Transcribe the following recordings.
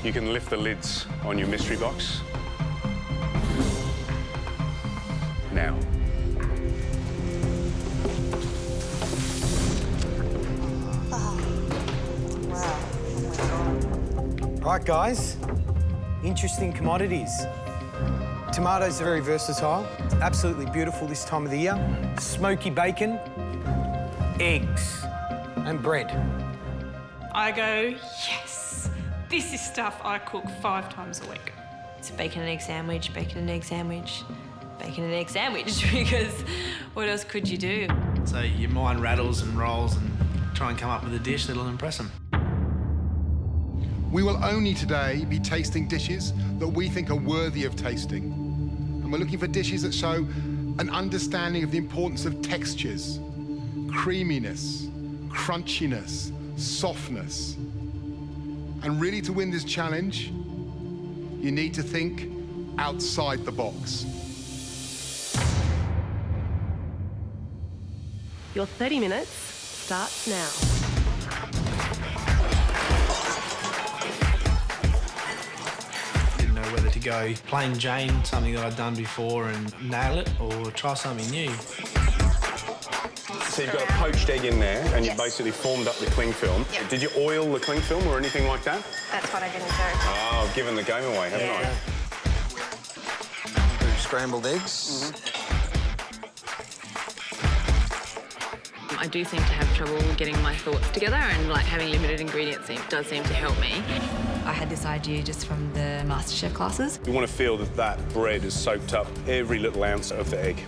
You can lift the lids on your mystery box. Now. Right, guys, interesting commodities. Tomatoes are very versatile. It's absolutely beautiful this time of the year. Smoky bacon, eggs, and bread. I go, yes, this is stuff I cook 5 times a week. It's a bacon and egg sandwich, bacon and egg sandwich, bacon and egg sandwich, because what else could you do? So your mind rattles and rolls and try and come up with a dish that'll impress them. We will only today be tasting dishes that we think are worthy of tasting. And we're looking for dishes that show an understanding of the importance of textures, creaminess, crunchiness, softness. And really, to win this challenge, you need to think outside the box. Your 30 minutes starts now. Whether to go plain Jane, something that I'd done before, and nail it, or try something new. So you've got a poached egg in there, and you basically formed up the cling film. Yep. Did you oil the cling film or anything like that? That's what I didn't do. Oh, I've given the game away, haven't I? Do scrambled eggs. I do seem to have trouble getting my thoughts together, and like having limited ingredients does seem to help me. I had this idea just from the MasterChef classes. You want to feel that that bread has soaked up every little ounce of the egg.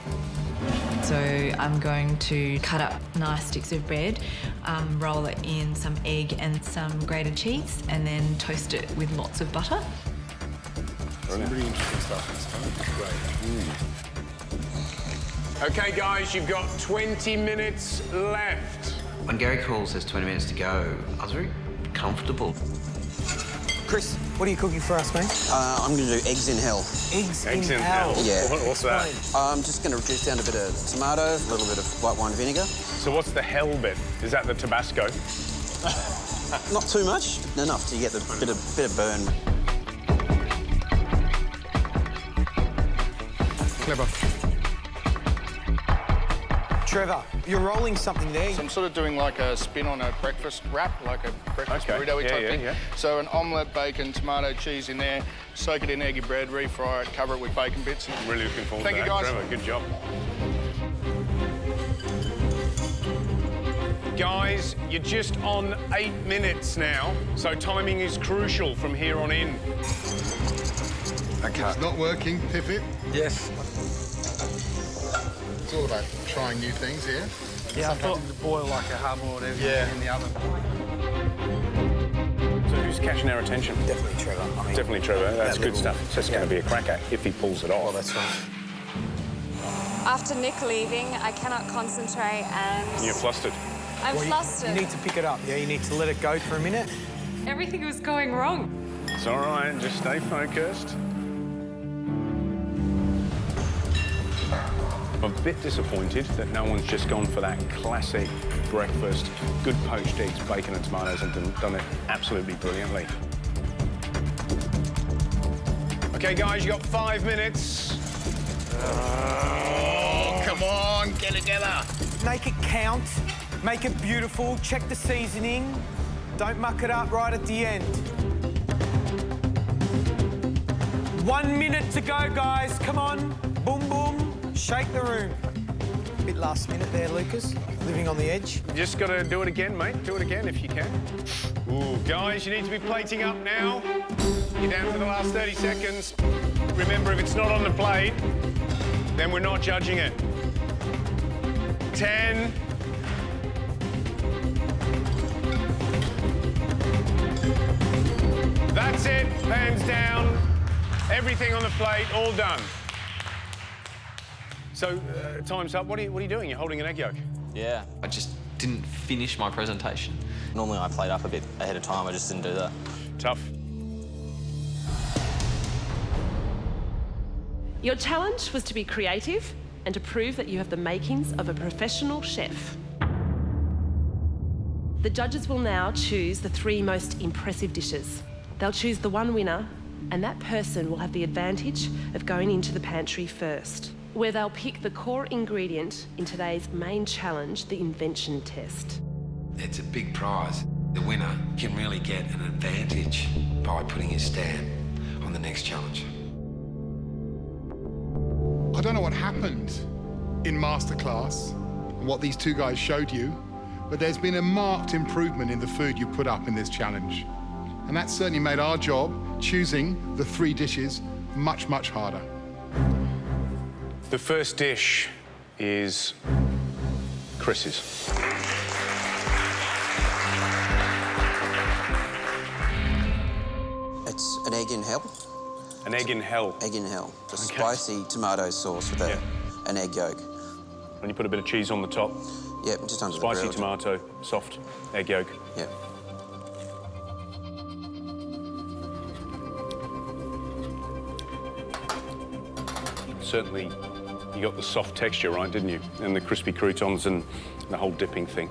So I'm going to cut up nice sticks of bread, roll it in some egg and some grated cheese, and then toast it with lots of butter. Some really interesting stuff. Great. OK, guys, you've got 20 minutes left. When Gary Cole says 20 minutes to go, I was very comfortable. Chris, what are you cooking for us, mate? I'm going to do eggs in hell. Eggs in hell? Yeah. What's that? I'm just going to reduce down a bit of tomato, a little bit of white wine vinegar. So what's the hell bit? Is that the Tabasco? Not too much, enough to get the bit of burn. Clever. Trevor, you're rolling something there. So I'm sort of doing like a spin on a breakfast wrap, like a breakfast burrito type thing. Yeah. So an omelette, bacon, tomato, cheese in there, soak it in eggy bread, refry it, cover it with bacon bits. I'm really looking forward Thank to you, that, guys. Trevor. Good job. Guys, you're just on 8 minutes now, so timing is crucial from here on in. Okay. It's not working. Pivot. Yes. It's all about trying new things here. Yeah, I thought to boil like a hard-boiled egg in the oven. So who's catching our attention? Definitely Trevor. Definitely Trevor. That's good stuff. So it's going to be a cracker if he pulls it off. Well, that's right. After Nick leaving, I cannot concentrate and... You're flustered. I'm flustered. You need to pick it up. Yeah, you need to let it go for a minute. Everything was going wrong. It's all right. Just stay focused. I'm a bit disappointed that no one's just gone for that classic breakfast, good poached eggs, bacon and tomatoes, and done it absolutely brilliantly. OK, guys, you got 5 minutes. Oh, come on, get it together. Make it count. Make it beautiful. Check the seasoning. Don't muck it up right at the end. 1 minute to go, guys. Come on. Boom, boom. Shake the room. Bit last minute there, Lucas. Living on the edge. You just got to do it again, mate. Do it again if you can. Ooh, guys, you need to be plating up now. You're down for the last 30 seconds. Remember, if it's not on the plate, then we're not judging it. 10. That's it. Pans down. Everything on the plate, all done. So, time's up. What are you doing? You're holding an egg yolk. Yeah. I just didn't finish my presentation. Normally I plate up a bit ahead of time, I just didn't do that. Tough. Your challenge was to be creative and to prove that you have the makings of a professional chef. The judges will now choose the 3 most impressive dishes. They'll choose the one winner, and that person will have the advantage of going into the pantry first, where they'll pick the core ingredient in today's main challenge, the invention test. It's a big prize. The winner can really get an advantage by putting his stamp on the next challenge. I don't know what happened in Masterclass, what these two guys showed you, but there's been a marked improvement in the food you put up in this challenge. And that certainly made our job, choosing the 3 dishes, much, much harder. The first dish is Chris's. It's an egg in hell. An egg in hell? Egg in hell. Just spicy tomato sauce with an egg yolk. And you put a bit of cheese on the top? Yep, just under Spicy the grill. tomato, soft egg yolk? Yep. Certainly, you got the soft texture right, didn't you? And the crispy croutons and the whole dipping thing.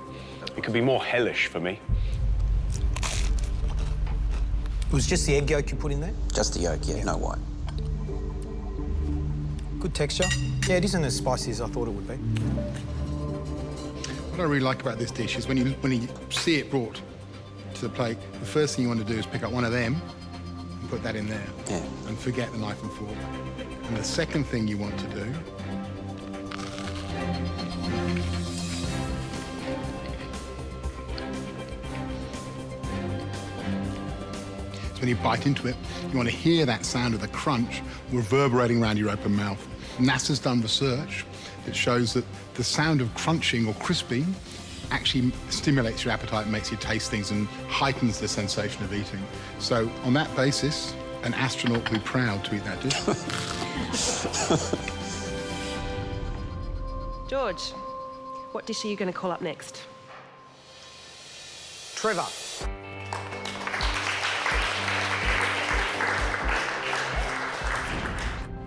It could be more hellish for me. It was just the egg yolk you put in there? Just the yolk, yeah, no white. Good texture. Yeah, it isn't as spicy as I thought it would be. What I really like about this dish is when you see it brought to the plate, the first thing you want to do is pick up one of them and put that in there. Yeah. And forget the knife and fork. And the second thing you want to do is when you bite into it, you want to hear that sound of the crunch reverberating around your open mouth. NASA's done research that shows that the sound of crunching or crisping actually stimulates your appetite and makes you taste things and heightens the sensation of eating. So on that basis, an astronaut will be proud to eat that dish. George, what dish are you going to call up next? Trevor.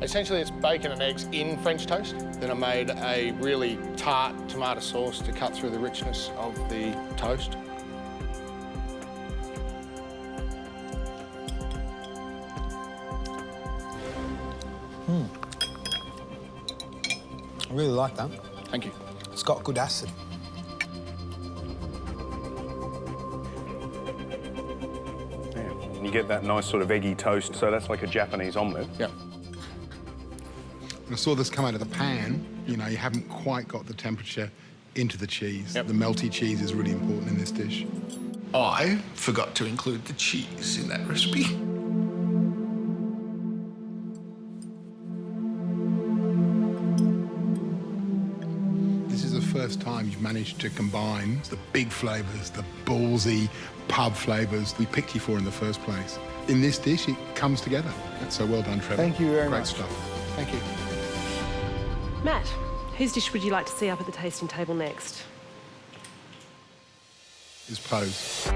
Essentially, it's bacon and eggs in French toast. Then I made a really tart tomato sauce to cut through the richness of the toast. I really like that. Thank you. It's got good acid. Yeah. And you get that nice sort of eggy toast, so that's like a Japanese omelette. Yeah. I saw this come out of the pan. You know, you haven't quite got the temperature into the cheese. Yep. The melty cheese is really important in this dish. I forgot to include the cheese in that recipe. This is the first time you've managed to combine the big flavours, the ballsy pub flavours we picked you for in the first place. In this dish, it comes together. That's so well done, Trevor. Thank you very much. much. Great stuff. Thank you. Matt, whose dish would you like to see up at the tasting table next? His pose.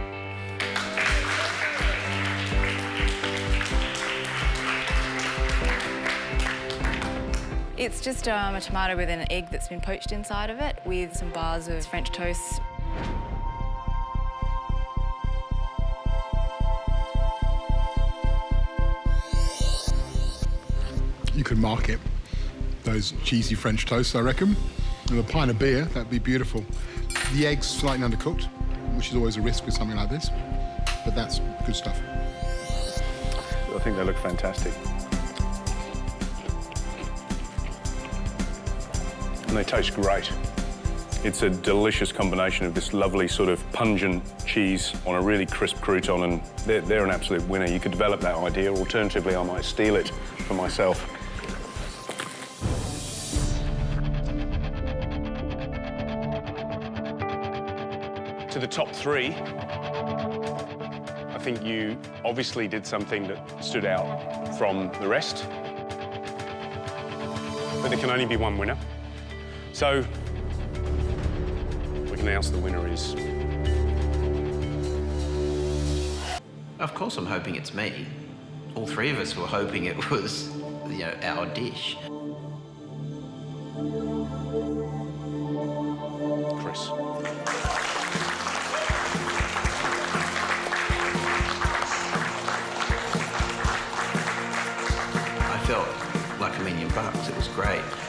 It's just a tomato with an egg that's been poached inside of it with some bars of French toast. You could market those cheesy French toasts, I reckon. With a pint of beer, that'd be beautiful. The egg's slightly undercooked, which is always a risk with something like this, but that's good stuff. I think they look fantastic. And they taste great. It's a delicious combination of this lovely sort of pungent cheese on a really crisp crouton, and they're an absolute winner. You could develop that idea. Alternatively, I might steal it for myself. To the top 3, I think you obviously did something that stood out from the rest. But there can only be one winner. So, we can announce the winner is... Of course I'm hoping it's me. All 3 of us were hoping it was, you know, our dish. Chris. great.